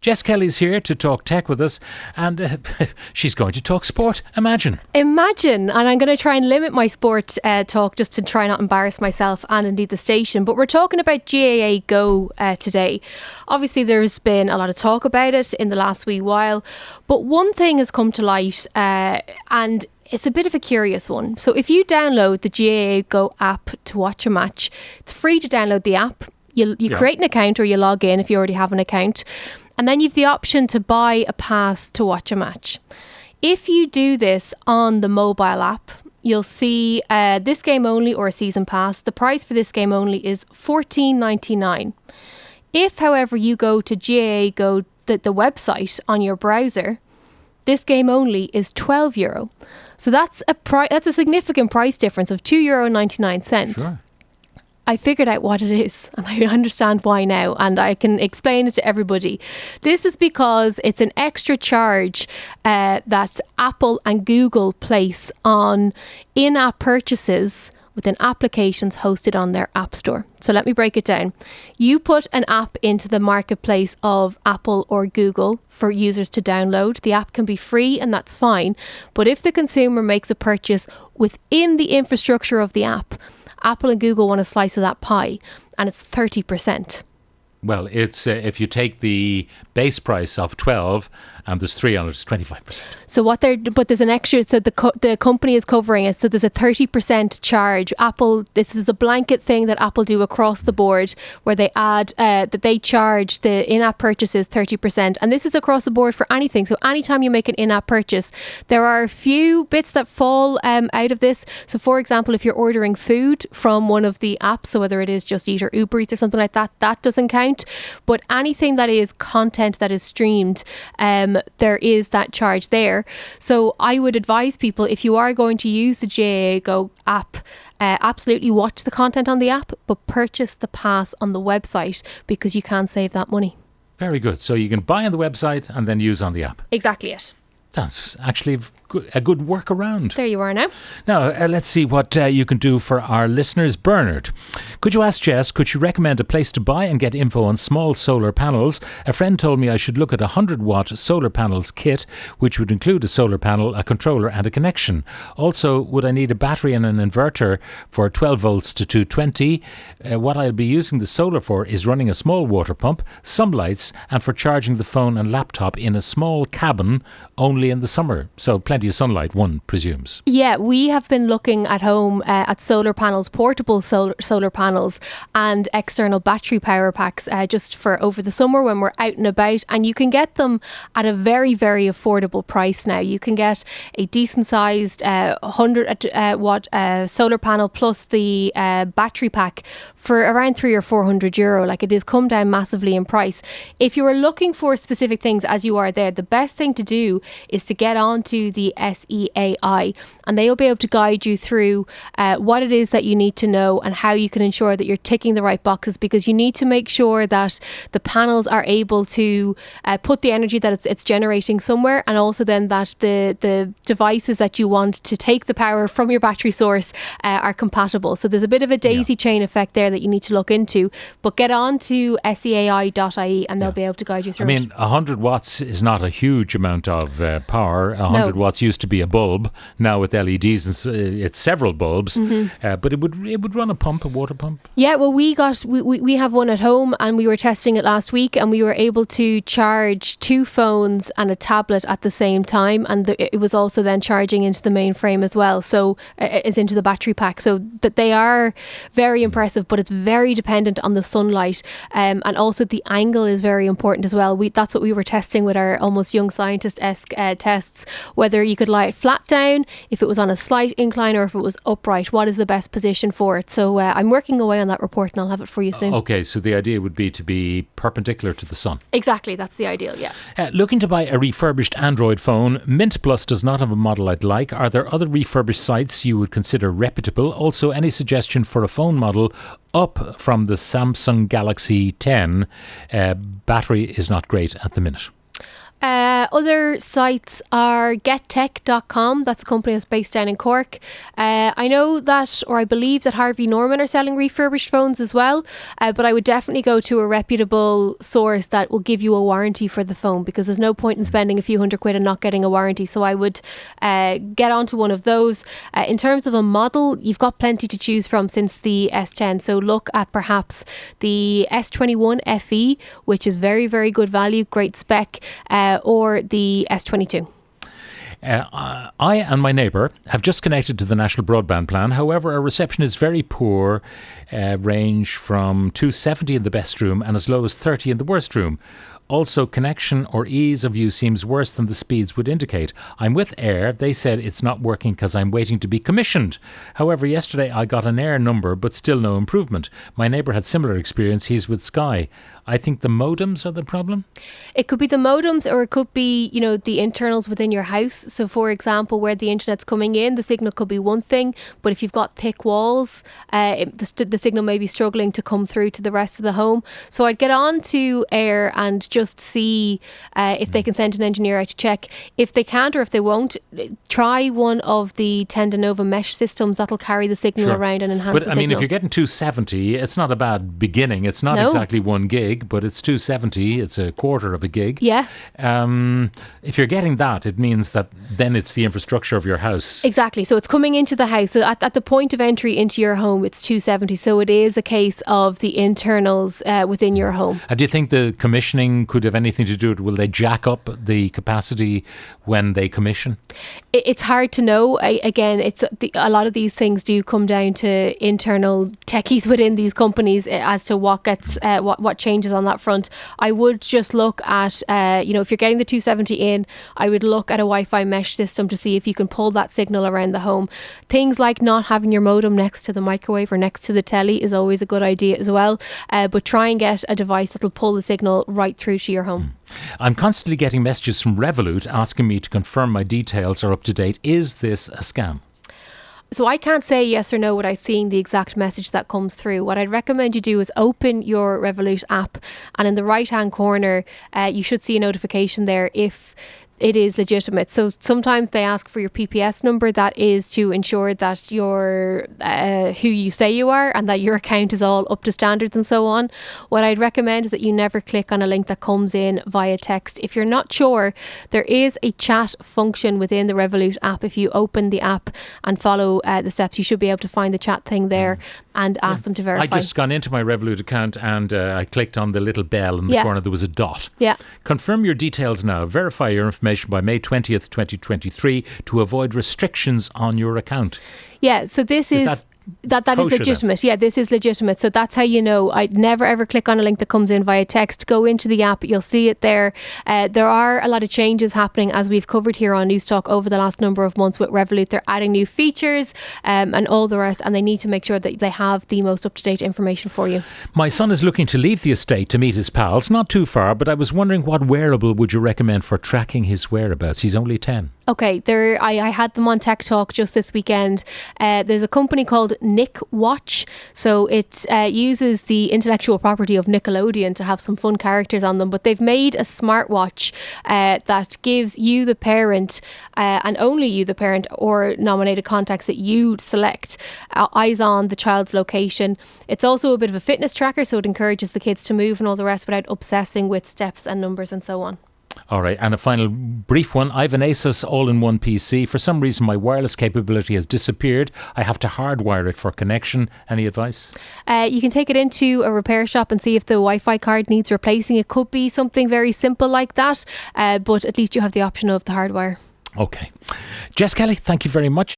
Jess Kelly's here to talk tech with us, and she's going to talk sport. Imagine. And I'm going to try and limit my sport talk just to try not embarrass myself and indeed the station. But we're talking about GAAGO today. Obviously, there's been a lot of talk about it in the last wee while. But one thing has come to light, and it's a bit of a curious one. So if you download the GAAGO app to watch a match, it's free to download the app. You create an account or you log in if you already have an account. And then you've the option to buy a pass to watch a match. If you do this on the mobile app, you'll see this game only or a season pass. The price for this game only is $14.99. If, however, you go to GAAGO, the website on your browser, this game only is €12. So that's a significant price difference of €2.99. Sure. I figured out what it is and I understand why now, and I can explain it to everybody. This is because it's an extra charge that Apple and Google place on in-app purchases within applications hosted on their app store. So let me break it down. You put an app into the marketplace of Apple or Google for users to download. The app can be free and that's fine. But if the consumer makes a purchase within the infrastructure of the app, Apple and Google want a slice of that pie, and it's 30%. Well, it's if you take the base price of 12 and there's 3 on it, it's 25%. So but there's an extra, so the company is covering it. So there's a 30% charge. Apple, this is a blanket thing that Apple do across the board where they add, that they charge the in-app purchases 30%. And this is across the board for anything. So anytime you make an in-app purchase, there are a few bits that fall out of this. So for example, if you're ordering food from one of the apps, so whether it is Just Eat or Uber Eats or something like that, that doesn't count. But anything that is content that is streamed, there is that charge there. So I would advise people, if you are going to use the GAAGO app, absolutely watch the content on the app, but purchase the pass on the website because you can save that money. Very good. So you can buy on the website and then use on the app. Exactly it. That's actually a good workaround. There you are now. Now, let's see what you can do for our listeners. Bernard, could you ask Jess, could you recommend a place to buy and get info on small solar panels? A friend told me I should look at a 100-watt solar panels kit, which would include a solar panel, a controller and a connection. Also, would I need a battery and an inverter for 12 volts to 220? What I'll be using the solar for is running a small water pump, some lights, and for charging the phone and laptop in a small cabin only in the summer. So plenty of sunlight, one presumes. Yeah, we have been looking at home at solar panels, portable solar panels and external battery power packs just for over the summer when we're out and about, and you can get them at a very, very affordable price now. You can get a decent sized 100 watt solar panel plus the battery pack for around €300 or €400. Like, it has come down massively in price. If you are looking for specific things as you are there, the best thing to do is to get onto the SEAI, and they'll be able to guide you through what it is that you need to know and how you can ensure that you're ticking the right boxes, because you need to make sure that the panels are able to put the energy that it's generating somewhere, and also then that the devices that you want to take the power from your battery source are compatible. So there's a bit of a daisy chain effect there that you need to look into, but get on to seai.ie and they'll be able to guide you through it. 100 watts is not a huge amount of power. 100 watts used to be a bulb. Now with LEDs, it's several bulbs. But it would run a water pump. Yeah, well, we have one at home and we were testing it last week, and we were able to charge 2 phones and a tablet at the same time, and it was also then charging into the mainframe as well, so it's into the battery pack. So that they are very impressive, but it's very dependent on the sunlight, and also the angle is very important as well. That's what we were testing with our almost young scientist-esque tests, whether you could lie it flat down, if it was on a slight incline, or if it was upright. What is the best position for it? So I'm working away on that report and I'll have it for you soon. Okay, so the idea would be to be perpendicular to the sun. Exactly, that's the ideal, yeah. Looking to buy a refurbished Android phone. Mint Plus does not have a model I'd like. Are there other refurbished sites you would consider reputable? Also, any suggestion for a phone model up from the Samsung Galaxy 10? Battery is not great at the minute. Other sites are gettech.com. That's a company that's based down in Cork. I know that, or I believe that Harvey Norman are selling refurbished phones as well. But I would definitely go to a reputable source that will give you a warranty for the phone, because there's no point in spending a few £100 and not getting a warranty. So I would get onto one of those. In terms of a model, you've got plenty to choose from since the S10. So look at perhaps the S21 FE, which is very, very good value, great spec. Or the S22. I and my neighbour have just connected to the national broadband plan. However, our reception is very poor, range from 270 in the best room and as low as 30 in the worst room. Also, connection or ease of use seems worse than the speeds would indicate. I'm with Air. They said it's not working because I'm waiting to be commissioned. However, yesterday I got an Air number, but still no improvement. My neighbour had similar experience. He's with Sky. I think the modems are the problem. It could be the modems, or it could be, the internals within your house. So, for example, where the internet's coming in, the signal could be one thing, but if you've got thick walls, the signal may be struggling to come through to the rest of the home. So I'd get on to Air and just see if they can send an engineer out to check. If they can't, or if they won't, try one of the Tendinova mesh systems that'll carry the signal around and enhance the signal. But I mean, if you're getting 270, it's not a bad beginning. It's not exactly 1 gig, but it's 270. It's a quarter of a gig. Yeah. If you're getting that, it means that then it's the infrastructure of your house. Exactly. So it's coming into the house. So at the point of entry into your home, it's 270. So it is a case of the internals within your home. Do you think the commissioning could have anything to do with it? Will they jack up the capacity when they commission? It's hard to know. Again, a lot of these things do come down to internal techies within these companies as to what gets what changes on that front. I would just look at if you're getting the 270 in, I would look at a Wi-Fi mesh system to see if you can pull that signal around the home. Things like not having your modem next to the microwave or next to the telly is always a good idea as well. But try and get a device that'll pull the signal right through to your home. I'm constantly getting messages from Revolut asking me to confirm my details are up to date. Is this a scam? So I can't say yes or no without seeing the exact message that comes through. What I'd recommend you do is open your Revolut app, and in the right hand corner you should see a notification there if it is legitimate. So sometimes they ask for your PPS number. That is to ensure that you're who you say you are and that your account is all up to standards and so on. What I'd recommend is that you never click on a link that comes in via text. If you're not sure, there is a chat function within the Revolut app. If you open the app and follow the steps, you should be able to find the chat thing there and ask them to verify. I just gone into my Revolut account and I clicked on the little bell in the corner. There was a dot. Yeah. Confirm your details now. Verify your information by May 20th, 2023 to avoid restrictions on your account. Yeah, so this is that is legitimate. Yeah, this is legitimate. So that's how you know. I'd never ever click on a link that comes in via text. Go into the app, you'll see it there. There are a lot of changes happening, as we've covered here on Newstalk over the last number of months with Revolut. They're adding new features and all the rest, and they need to make sure that they have the most up-to-date information for you. My son is looking to leave the estate to meet his pals. Not too far, but I was wondering what wearable would you recommend for tracking his whereabouts? He's only 10. Okay, I had them on Tech Talk just this weekend. There's a company called Nick Watch. So it uses the intellectual property of Nickelodeon to have some fun characters on them. But they've made a smartwatch that gives you, the parent, and only you, the parent, or nominated contacts that you select, eyes on the child's location. It's also a bit of a fitness tracker, so it encourages the kids to move and all the rest without obsessing with steps and numbers and so on. All right, and a final brief one. I have an Asus all-in-one PC. For some reason, my wireless capability has disappeared. I have to hardwire it for connection. Any advice? You can take it into a repair shop and see if the Wi-Fi card needs replacing. It could be something very simple like that, but at least you have the option of the hardwire. Okay. Jess Kelly, thank you very much.